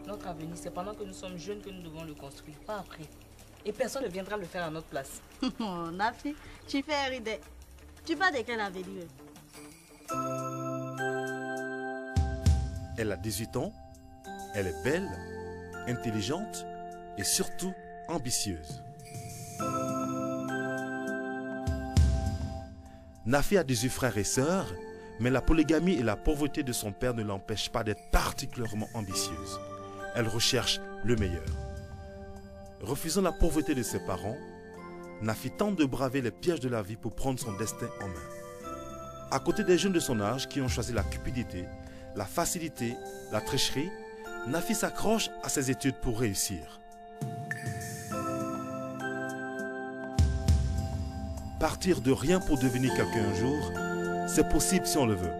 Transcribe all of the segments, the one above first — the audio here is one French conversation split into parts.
Notre avenir, c'est pendant que nous sommes jeunes que nous devons le construire, pas après. Et personne ne viendra le faire à notre place. Oh, Nafi, tu fais rire. Tu parles de quel avenir? Elle a 18 ans, elle est belle, intelligente et surtout ambitieuse. Nafi a 18 frères et sœurs, mais la polygamie et la pauvreté de son père ne l'empêchent pas d'être particulièrement ambitieuse. Elle recherche le meilleur. Refusant la pauvreté de ses parents, Nafi tente de braver les pièges de la vie pour prendre son destin en main. À côté des jeunes de son âge qui ont choisi la cupidité, la facilité, la tricherie, Nafi s'accroche à ses études pour réussir. Partir de rien pour devenir quelqu'un un jour, c'est possible si on le veut.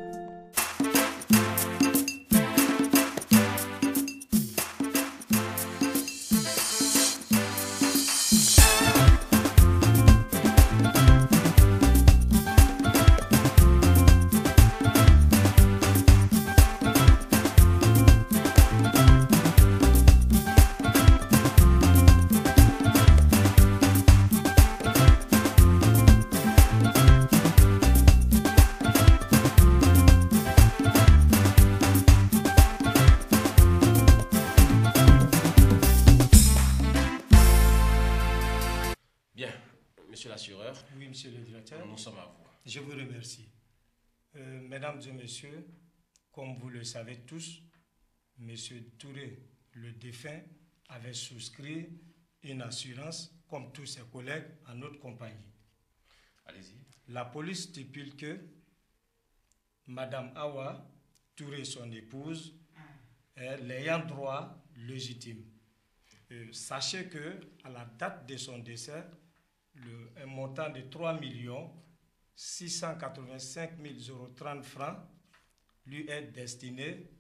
Je vous remercie. Mesdames et messieurs, comme vous le savez tous, M. Touré, le défunt, avait souscrit une assurance, comme tous ses collègues, à notre compagnie. Allez-y. La police stipule que Madame Awa Touré, son épouse, est l'ayant droit légitime. Sachez que à la date de son décès, un montant de 3 685 030 francs lui est destiné,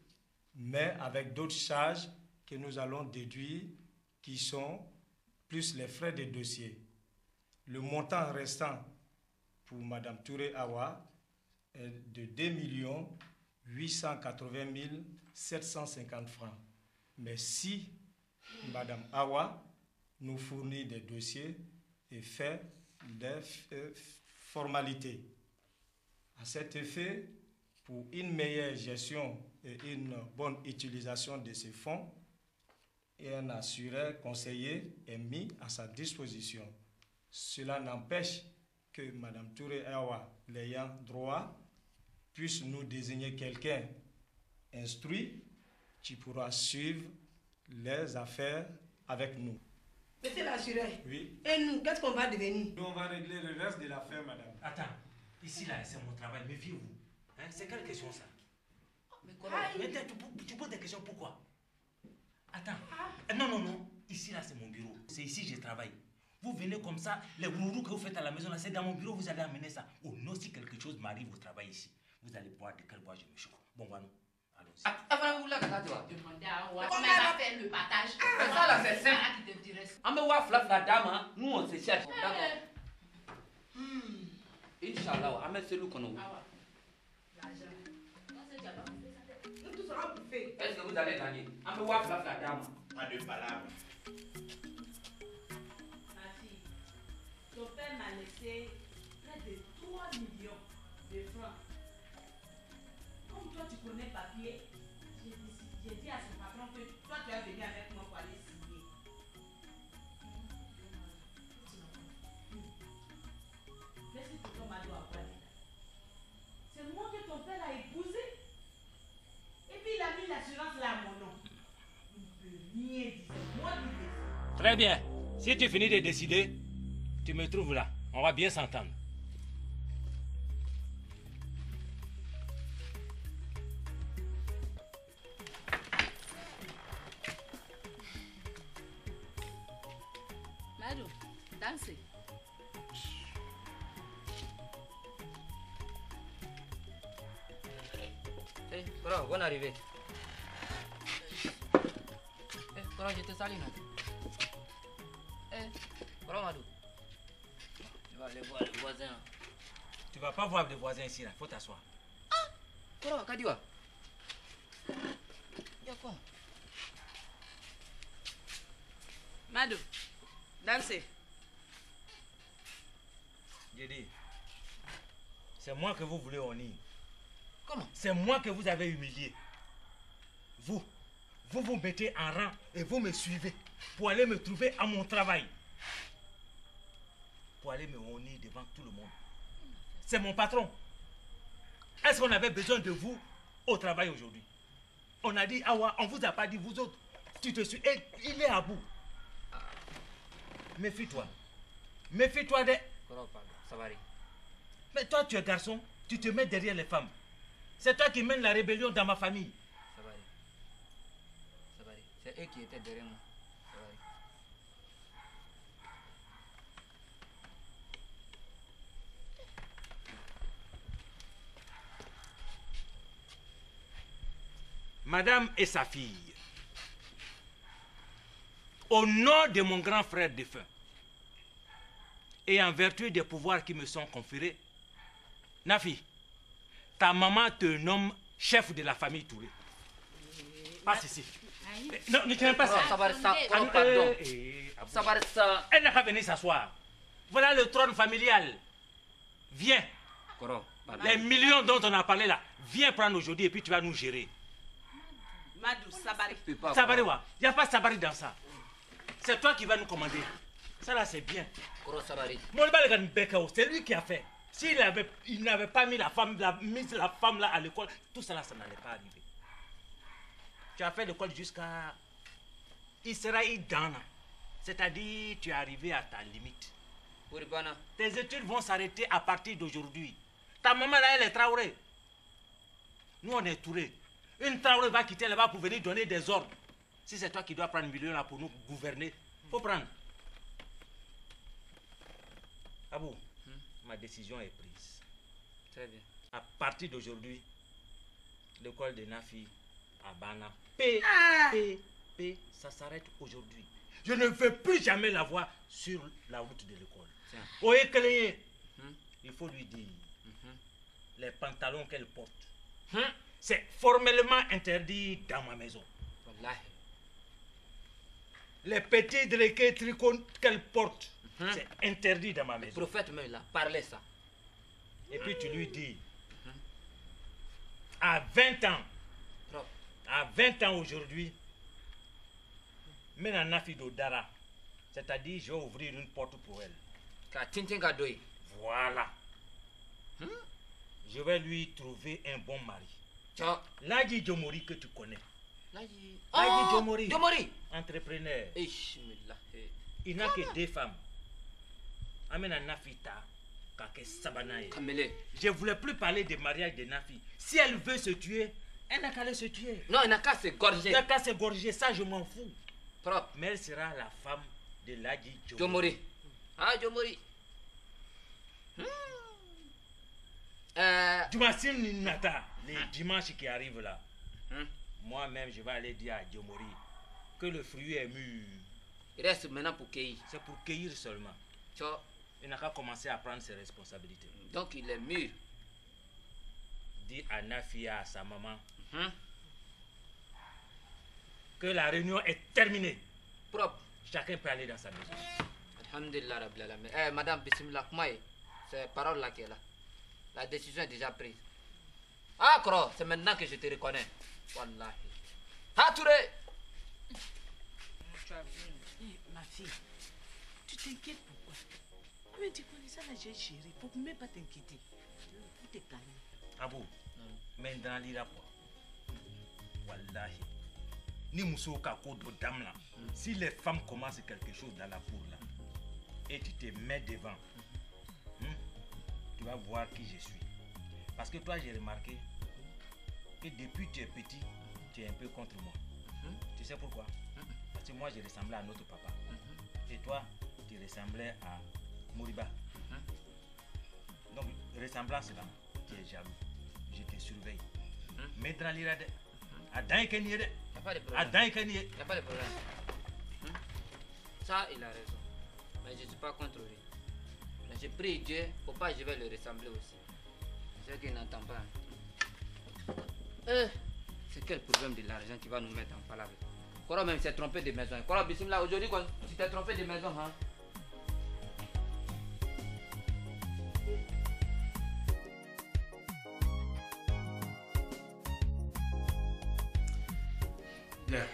mais avec d'autres charges que nous allons déduire, qui sont plus les frais de dossier. Le montant restant pour Mme Touré Awa est de 2 880 750 francs. Mais si Mme Awa nous fournit des dossiers et fait des formalités. À cet effet, pour une meilleure gestion et une bonne utilisation de ces fonds, un assureur conseiller est mis à sa disposition. Cela n'empêche que Mme Touré Awa, l'ayant droit, puisse nous désigner quelqu'un instruit qui pourra suivre les affaires avec nous. Monsieur l'assureur, oui. Et nous, qu'est-ce qu'on va devenir? Nous, on va régler le reste de l'affaire, madame. Attends, ici là, c'est mon travail, méfiez-vous. Hein? C'est quelle question ça? Mais comment? Tu poses des questions, pourquoi? Attends, non, ici là, c'est mon bureau. C'est ici que je travaille. Vous venez comme ça, les rourous que vous faites à la maison, là, c'est dans mon bureau, vous allez amener ça. Oh non, si quelque chose m'arrive au travail ici, vous allez voir de quelle voie je me chauffe. Bon, voilà. Avant vous là, quand tu vas demander à Awa comment elle va faire le partage. Ça là, c'est simple. Qui te intéresse. On me voit flaf la dame, nous on se cherche. D'accord. Inch'Allah, on met celui qu'on a. L'argent. Nous tous serons bouffés. Est-ce que vous allez gagner? On me voit flaf la dame. Pas de palabres. Ma fille, ton père m'a laissé près de 3 millions de francs. Comme toi tu connais le papier, j'ai dit à ce patron que toi tu as venu avec moi pour aller signer. Qu'est-ce que ton mari doit avoir? C'est moi que ton père a épousé. Et puis il a mis l'assurance là à mon nom. Il ne peut rien dire. C'est moi qui décide. Très bien. Si tu finis de décider, tu me trouves là. On va bien s'entendre. Madou, dansez. Eh, bro, bonne arrivée. Eh, bro, je te salue, non? Eh, bro, Madou. Tu vas aller voir les voisins. Tu vas pas voir les voisins ici, là. Faut t'asseoir. Ah, bro, Kadiwa. Y'a quoi? Madou, dansez. J'ai dit, c'est moi que vous voulez honnir. Comment? C'est moi que vous avez humilié. Vous vous mettez en rang et vous me suivez pour aller me trouver à mon travail. Pour aller me honnir devant tout le monde. C'est mon patron. Est-ce qu'on avait besoin de vous au travail aujourd'hui? On a dit, Awa, on vous a pas dit, vous autres. Tu te suis. Et il est à bout. Méfie-toi. Méfie-toi de. Mais toi, tu es garçon, tu te mets derrière les femmes. C'est toi qui mènes la rébellion dans ma famille. C'est eux qui étaient derrière moi. Madame et sa fille, au nom de mon grand frère défunt, et en vertu des pouvoirs qui me sont conférés, Nafi, ta maman te nomme chef de la famille Touré. Passe ici. Non, ne tiens pas ça. Pardon. Elle n'a qu'à venir s'asseoir. Voilà le trône familial. Viens. Les millions dont on a parlé là, viens prendre aujourd'hui et puis tu vas nous gérer. Madou, Sabari. Sabari, il n'y a pas Sabari dans ça. C'est toi qui vas nous commander. Ça là, c'est bien. C'est lui qui a fait. S'il n'avait pas mis la femme là à l'école, tout ça là, ça n'allait pas arriver. Tu as fait l'école jusqu'à... Il sera idana. C'est-à-dire, tu es arrivé à ta limite. Tes études vont s'arrêter à partir d'aujourd'hui. Ta maman là, elle est Traoré. Nous, on est Touré. Une Traoré va quitter là-bas pour venir donner des ordres. Si c'est toi qui dois prendre 1 million là pour nous gouverner, faut prendre. Abou, ma décision est prise. Très bien. À partir d'aujourd'hui, l'école de Nafi à Bana, ça s'arrête aujourd'hui. Je ne veux plus jamais la voir sur la route de l'école. Au éclairé, il faut lui dire les pantalons qu'elle porte. C'est formellement interdit dans ma maison. Les petits délégués tricots qu'elle porte, c'est interdit dans ma maison. Le prophète me l'a parlé ça. Et puis tu lui dis, à 20 ans, à 20 ans aujourd'hui, maintenant Nafi Dodara, c'est-à-dire je vais ouvrir une porte pour elle. Voilà. Je vais lui trouver un bon mari. Ladji Jomori que tu connais. Ladji Jomori. Entrepreneur. Il n'a que 2 femmes. Amena Nafita, Kake Sabanaye. Je ne voulais plus parler de mariage de Nafi. Si elle veut se tuer, elle n'a qu'à aller se tuer. Non, elle n'a qu'à s'égorger. Elle n'a qu'à s'égorger, ça je m'en fous. Mais elle sera la femme de Ladji Jomori. Jomori. Dumasim Nata, les dimanches qui arrivent là. Moi-même, je vais aller dire à Jomori que le fruit est mûr. Il reste maintenant pour cueillir. C'est pour cueillir seulement. Il n'a qu'à commencer à prendre ses responsabilités. Donc il est mûr. Dis à Nafi, à sa maman, que la réunion est terminée. Propre. Chacun peut aller dans sa maison. Alhamdulillah Rabbil Alamin. Madame Bismillah, c'est parole là qui est là. La décision est déjà prise. Kro, c'est maintenant que je te reconnais. Wallahi. Touré. Ma fille, tu t'inquiètes pourquoi? Mais tu connais ça là, j'ai chéri. Faut même pas t'inquiéter. Faut te calmer. Abou, mais dans l'ira quoi? Wallahi. Ni mousso kako do dame là. Si les femmes commencent quelque chose dans la cour là, et tu te mets devant, tu vas voir qui je suis. Parce que toi, j'ai remarqué que depuis que tu es petit, tu es un peu contre moi. Tu sais pourquoi? Parce que moi, je ressemblais à notre papa. Et toi, tu ressemblais à Moriba. Donc, ressemblance là, tu es jaloux. Je te surveille. Mais dans l'irade, à Daïkani, il n'y a pas de problème. Ça, il a raison. Mais je ne suis pas contre lui. Mais je prie Dieu, pour pas je vais le ressembler aussi. C'est qu'il n'entend pas. C'est quel problème de l'argent qui va nous mettre en palabre? Koro même s'est trompé de maison. Koro Bismillah, aujourd'hui, tu t'es trompé de maison, hein? Bien.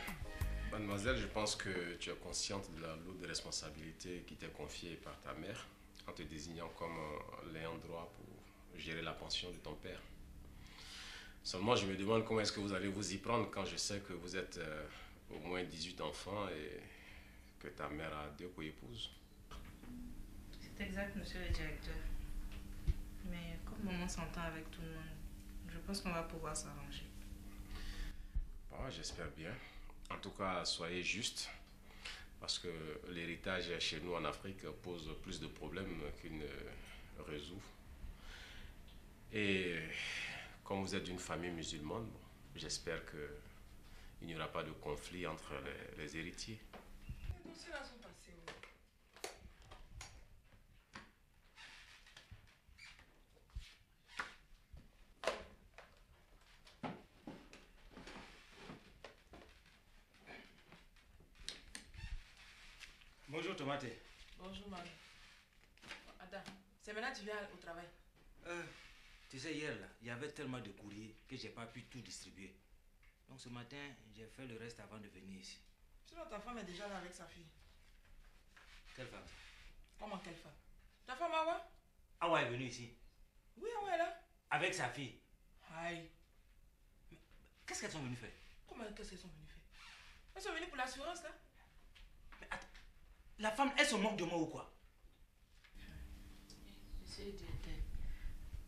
Mademoiselle, je pense que tu es consciente de la lourde responsabilité qui t'est confiée par ta mère en te désignant comme l'ayant droit pour gérer la pension de ton père. Seulement, je me demande comment est-ce que vous allez vous y prendre quand je sais que vous êtes au moins 18 enfants et que ta mère a 2 co-épouses. C'est exact, monsieur le directeur. Mais comme maman s'entend avec tout le monde, je pense qu'on va pouvoir s'arranger. Bon, j'espère bien. En tout cas, soyez juste, parce que l'héritage chez nous en Afrique pose plus de problèmes qu'il ne résout. Et comme vous êtes d'une famille musulmane, bon, j'espère qu'il n'y aura pas de conflit entre les héritiers. Bonjour Tomate. Bonjour, Marie. Attends, c'est maintenant que tu viens au travail. Tu sais, hier, là, il y avait tellement de courriers que j'ai pas pu tout distribuer. Donc ce matin, j'ai fait le reste avant de venir ici. Sinon, ta femme est déjà là avec sa fille. Quelle femme? Comment quelle femme? Ta femme Awa? Awa est venue ici. Oui, Awa est là. Avec sa fille. Aïe. Qu'est-ce qu'elles sont venues faire? Comment qu'est-ce qu'elles sont venues faire? Elles sont venues pour l'assurance, là. Mais attends, la femme, elle se moque de moi ou quoi? Monsieur le directeur,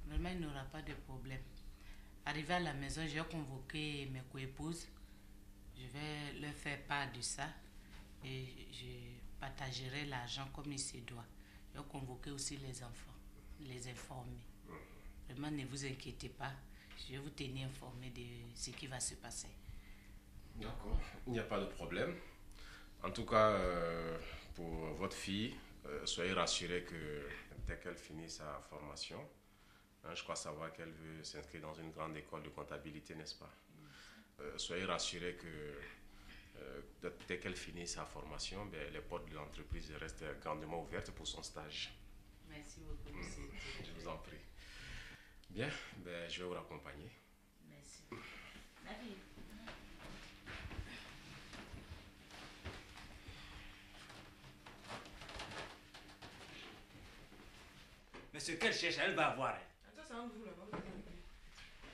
vraiment, il n'aura pas de problème. Arrivé à la maison, j'ai convoqué mes coépouses. Je vais leur faire part de ça et je partagerai l'argent comme il se doit. Je vais convoquer aussi les enfants, les informer. Vraiment, ne vous inquiétez pas. Je vais vous tenir informé de ce qui va se passer. D'accord, il n'y a pas de problème. En tout cas, pour votre fille, soyez rassurés que dès qu'elle finit sa formation, je crois savoir qu'elle veut s'inscrire dans une grande école de comptabilité, n'est-ce pas? Soyez rassurés que dès qu'elle finit sa formation, les portes de l'entreprise restent grandement ouvertes pour son stage. Merci beaucoup, monsieur. Je vous en prie. Bien, je vais vous raccompagner. Merci. David. Mais ce qu'elle cherche, elle va avoir. Hein. Attends, c'est un vous là-bas.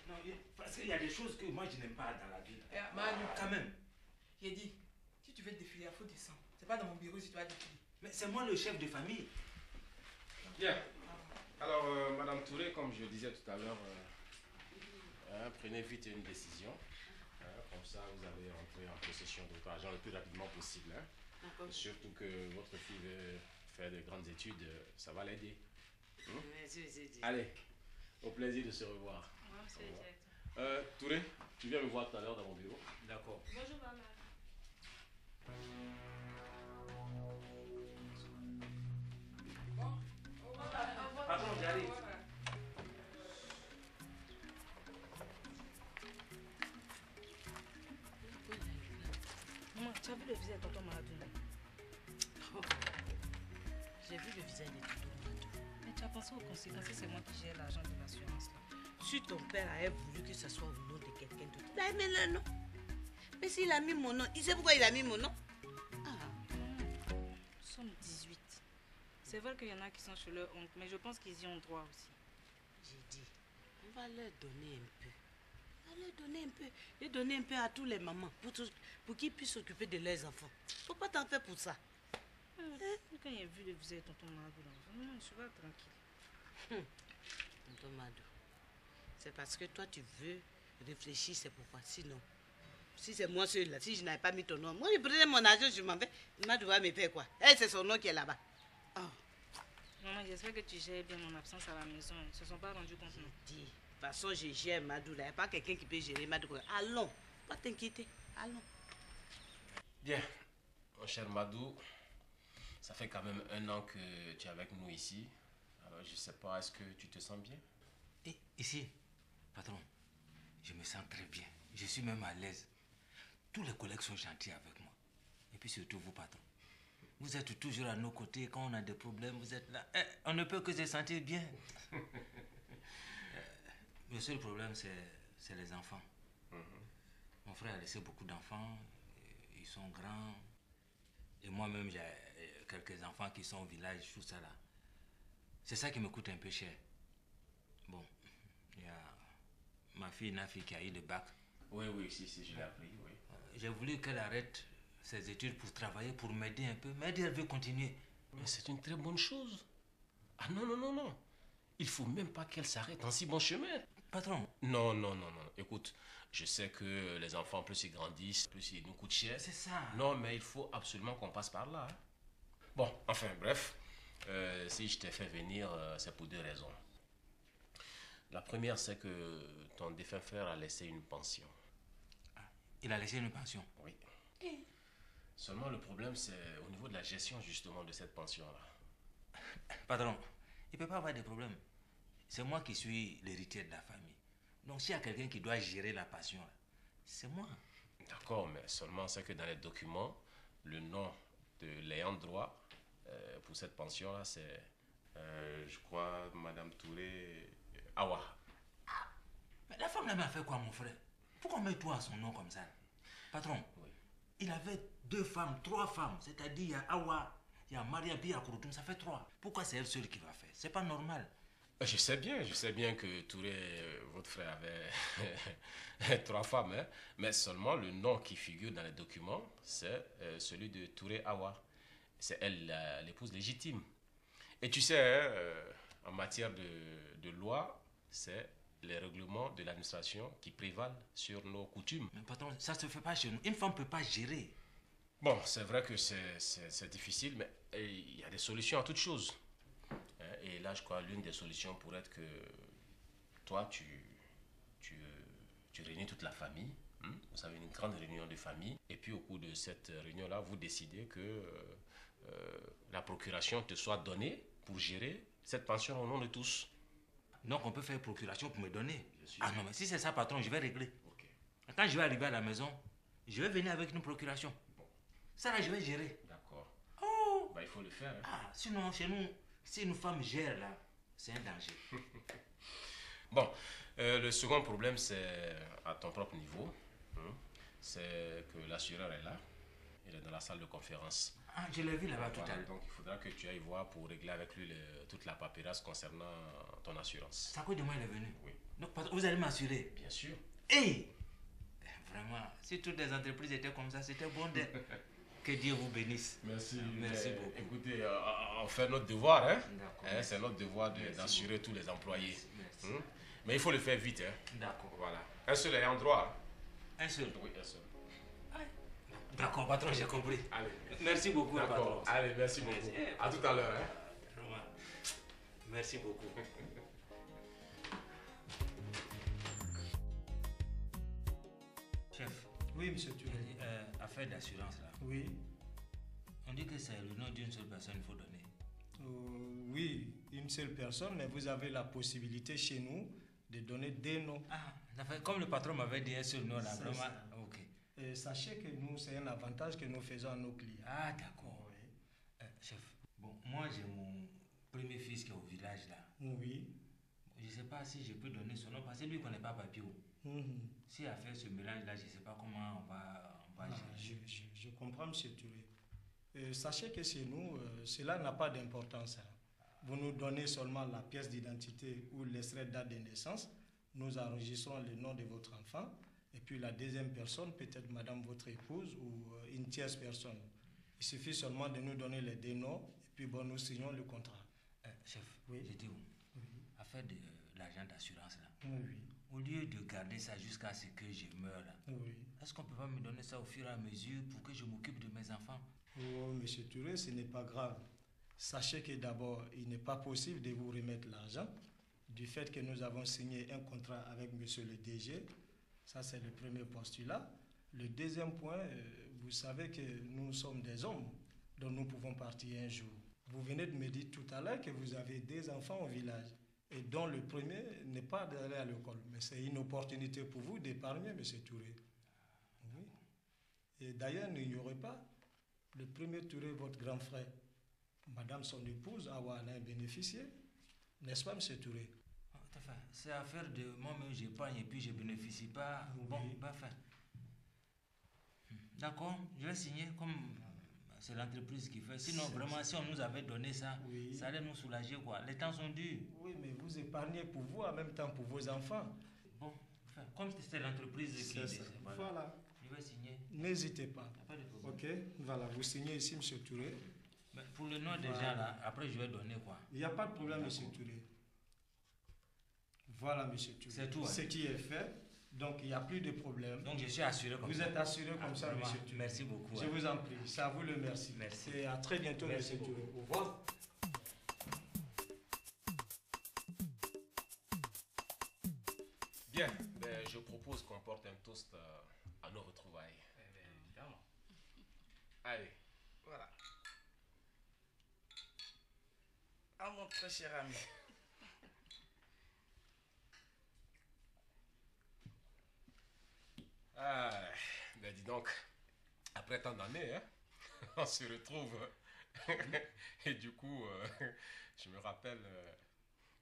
Non, parce qu'il y a des choses que moi je n'aime pas dans la vie. Manu, Quand même. j'ai dit, si tu veux défiler, il faut descendre. C'est pas dans mon bureau si tu vas défiler. Mais c'est moi le chef de famille. Bien. Alors, Madame Touré, comme je disais tout à l'heure, prenez vite une décision. Comme ça, vous allez entrer en possession de votre argent le plus rapidement possible. Surtout que votre fille veut faire de grandes études, ça va l'aider. Merci, Allez, au plaisir de se revoir. Touré, tu viens me voir tout à l'heure dans mon bureau. D'accord. Bonjour, maman. Patron, j'arrive. Maman, tu as vu le visage de tonton Maladou? J'ai vu le visage de tonton Maladou. Mais tu as pensé aux conséquences, c'est moi qui gère l'argent de l'assurance là. Si ton père avait voulu que ce soit au nom de quelqu'un d'autre, il a mis le nom. Mais s'il a mis mon nom, il sait pourquoi il a mis mon nom. Nous sommes 18. C'est vrai qu'il y en a qui sont chez leur oncle, mais je pense qu'ils y ont droit aussi. J'ai dit, on va leur donner un peu. On va leur donner un peu. Et donner un peu à tous les mamans pour qu'ils puissent s'occuper de leurs enfants. Faut pas t'en faire pour ça. Quand il a vu le visage de tonton Maladou, je suis pas tranquille. Tonton Madou, c'est parce que toi tu veux réfléchir, c'est pourquoi. Sinon, si c'est moi seul là, si je n'avais pas mis ton nom, moi je prenais mon argent, je m'en vais. Madou va me faire quoi? C'est son nom qui est là-bas. Maman, j'espère que tu gères bien mon absence à la maison. Ils ne se sont pas rendus compte, non? Dis, de toute façon, je gère Madou là. Il n'y a pas quelqu'un qui peut gérer Madou. Allons, pas t'inquiéter. Allons. Bien, mon cher Madou, ça fait quand même 1 an que tu es avec nous ici. Alors, je ne sais pas, est-ce que tu te sens bien? Et ici, patron, je me sens très bien. Je suis même à l'aise. Tous les collègues sont gentils avec moi. puis surtout vous, patron. Vous êtes toujours à nos côtés quand on a des problèmes, vous êtes là. On ne peut que se sentir bien. Le seul problème, c'est les enfants. Mon frère a laissé beaucoup d'enfants, ils sont grands. Et moi-même, j'ai quelques enfants qui sont au village, tout ça là. C'est ça qui me coûte un peu cher. Bon, il y a ma fille Nafi qui a eu le bac. Oui, si, je l'ai appris, oui. J'ai voulu qu'elle arrête ses études pour travailler, pour m'aider un peu. Mais elle veut continuer. Mais c'est une très bonne chose. Ah non. Il faut même pas qu'elle s'arrête en si bon chemin. Patron. Non. Écoute, je sais que les enfants, plus ils grandissent, plus ils nous coûtent cher. C'est ça. Non, mais il faut absolument qu'on passe par là. Hein. Bon, enfin, bref. Si je t'ai fait venir, c'est pour deux raisons. La première, c'est que ton défunt frère a laissé une pension. Il a laissé une pension? Oui. Seulement, le problème, c'est au niveau de la gestion, justement, de cette pension-là. Patron, il ne peut pas avoir de problème. C'est moi qui suis l'héritier de la famille. Donc, s'il y a quelqu'un qui doit gérer la pension, c'est moi. D'accord, mais seulement c'est que dans les documents, le nom de l'ayant droit pour cette pension-là, c'est, je crois, Madame Touré Awa. Mais la femme m'a fait quoi, mon frère? Pourquoi on met toi à son nom comme ça? Patron, oui. Il avait 2 femmes, 3 femmes. C'est-à-dire, il y a Awa, il y a Maria, puis il y a Kouroutoum, ça fait 3. Pourquoi c'est elle seule qui va faire? C'est pas normal. Je sais bien que Touré, votre frère, avait 3 femmes, hein? Mais seulement le nom qui figure dans les documents, c'est celui de Touré Awa. C'est elle l'épouse légitime. Et tu sais, en matière de loi, c'est les règlements de l'administration qui prévalent sur nos coutumes. Mais patron, ça ne se fait pas chez nous. Une femme ne peut pas gérer. Bon, c'est vrai que c'est difficile, mais il y a des solutions à toutes choses. Et là, je crois l'une des solutions pourrait être que toi, tu réunis toute la famille. Vous avez une grande réunion de famille. Et puis, au cours de cette réunion-là, vous décidez que la procuration te soit donnée pour gérer cette pension au nom de tous. Donc, on peut faire procuration pour me donner? Ah non, mais si c'est ça, patron, je vais régler. Okay. Quand je vais arriver à la maison, je vais venir avec une procuration. Bon. Ça, là, je vais gérer. D'accord. Oh! Bah, il faut le faire. Hein. Ah, sinon, chez nous, si une femme gère, là, c'est un danger. Bon, le second problème, c'est à ton propre niveau. C'est que l'assureur est là. Il est dans la salle de conférence. Ah, je l'ai vu là-bas tout à l'heure. Donc, il faudra que tu ailles voir pour régler avec lui toute la paperasse concernant ton assurance. C'est à cause de moi il est venu? Oui. Donc, vous allez m'assurer? Bien sûr. Hey! Vraiment, si toutes les entreprises étaient comme ça, c'était bon de... Que Dieu vous bénisse. Merci. Merci beaucoup. Écoutez, on fait notre devoir. Hein? D'accord. C'est notre devoir d'assurer tous les employés. Merci. Mais il faut le faire vite. Hein? D'accord. Voilà. Un seul ayant droit. Un seul? Oui, un seul. D'accord, patron, j'ai compris. Allez. Merci beaucoup, patron. Allez, merci beaucoup. À tout à l'heure. Hein? Merci beaucoup. Chef. Oui, monsieur Touré. Affaire d'assurance là. Oui. On dit que c'est le nom d'une seule personne qu'il faut donner. Oui, une seule personne, mais vous avez la possibilité chez nous de donner des noms. Ah, comme le patron m'avait dit un seul nom là, vraiment. Ça. Ok. Et sachez que nous, c'est un avantage que nous faisons à nos clients. Ah, d'accord. Oui. Chef, bon, moi j'ai mon premier fils qui est au village là. Oui. Je ne sais pas si je peux donner son nom parce que lui ne connaît pas Papio. Si a fait ce mélange là, je ne sais pas comment on va gérer. Je comprends, monsieur Touré. Sachez que chez nous, cela n'a pas d'importance. Vous nous donnez seulement la pièce d'identité ou l'extrait de date de naissance. Nous enregistrons le nom de votre enfant. Et puis la deuxième personne, peut-être madame votre épouse ou une tierce personne. Il suffit seulement de nous donner les deux noms et puis bon, nous signons le contrat. Chef, oui. J'ai dit où? Oui. Affaire de l'agent d'assurance là. Oui. Au lieu de garder ça jusqu'à ce que je meure là, oui. Est-ce qu'on peut pas me donner ça au fur et à mesure pour que je m'occupe de mes enfants? Oh, monsieur Touré, ce n'est pas grave. Sachez que d'abord, il n'est pas possible de vous remettre l'argent du fait que nous avons signé un contrat avec monsieur le DG. Ça, c'est le premier postulat. Le deuxième point, vous savez que nous sommes des hommes dont nous pouvons partir un jour. Vous venez de me dire tout à l'heure que vous avez des enfants au village et dont le premier n'est pas d'aller à l'école. Mais c'est une opportunité pour vous d'épargner, monsieur Touré. Oui. Et d'ailleurs, n'ignorez pas Le premier Touré, votre grand frère, madame son épouse, Awa, en a bénéficié. N'est-ce pas, M. Touré? Enfin, c'est affaire de moi-même, j'épargne et puis je ne bénéficie pas. Oui. Bon, enfin. D'accord, je vais signer comme c'est l'entreprise qui fait. Sinon, vraiment, si on nous avait donné ça, oui, ça allait nous soulager, quoi. Les temps sont durs. Oui, mais vous épargnez pour vous, en même temps pour vos enfants. Bon, enfin, comme c'est l'entreprise qui décide, voilà. Je vais signer. N'hésitez pas. Pas de problème. Ok, voilà, vous signez ici, M. Touré. Mais pour le nom déjà, là, après je vais donner quoi. Il n'y a pas de problème, M. Touré. Voilà, M. Touré. C'est tout. Hein. Ce qui est fait, donc il n'y a plus de problème. Donc je suis assuré comme vous ça. Vous êtes assuré comme ça, M. Touré. Merci beaucoup. Je vous en prie. C'est à vous le merci. Merci. Et à très bientôt, M. Touré. Au revoir. Bien, ben, je propose qu'on porte un toast à nos retrouvailles. Évidemment. Allez. Voilà. À mon très cher ami. Ah, ben dis donc, après tant d'années, hein, on se retrouve. Et du coup, je me rappelle,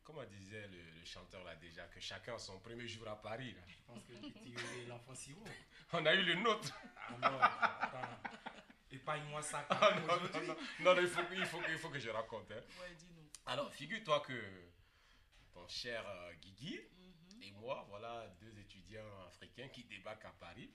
comment disait le chanteur là déjà, que chacun a son premier jour à Paris. Là. Je pense que tu es l'enfant si haut. On a eu le nôtre. Ah non, attends. Épargne-moi ça. Non, il faut que je raconte. Hein. Ouais, dis-nous. Alors, figure-toi que ton cher Guigui et moi, voilà deux étudiants africains qui débarquent à Paris.